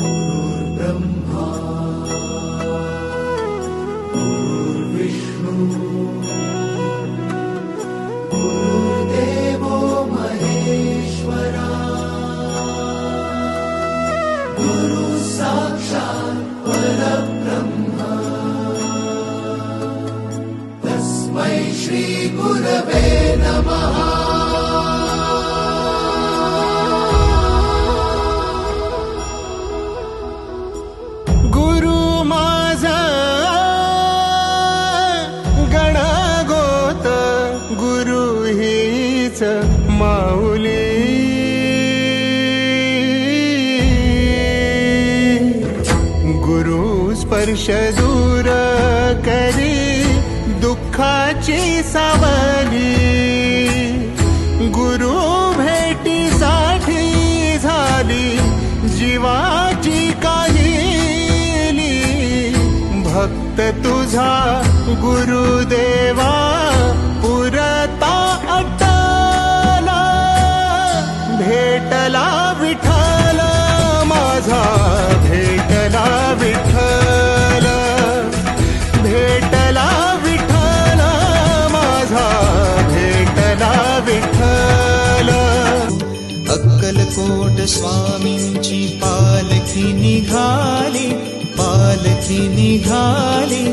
गुरुर्ब्रह्मा गुरुर्विष्णू गुरुर्देवो महेश्वरा गुरु साक्षात् परब्रह्म तस्मै श्री गुरवे नमः। गुरु माझा गणगोत गुरु हीच माऊली गुरु स्पर्श दूर करी दुःखाची सावली गुरु भेटीसाठी झाली जीवाची काहिली भक्त तुझा गुरुदेवा पुरता अट्टला भेटला विठ्ठल माझा भेटला विठ्ठल भेटला विठ्ठल माझा भेटला विठ्ठल। अक्कलकोट स्वामींची पालखी निघाली पालखी निघाली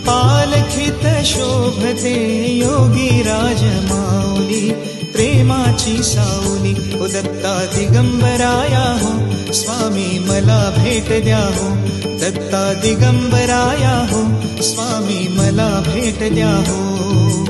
पालखीत शोभते योगी राज माऊली प्रेमाची सावली ओ दत्ता दिगंबराया हो स्वामी मला भेट द्या हो दत्ता दिगंबराया हो स्वामी मला भेट द्या हो।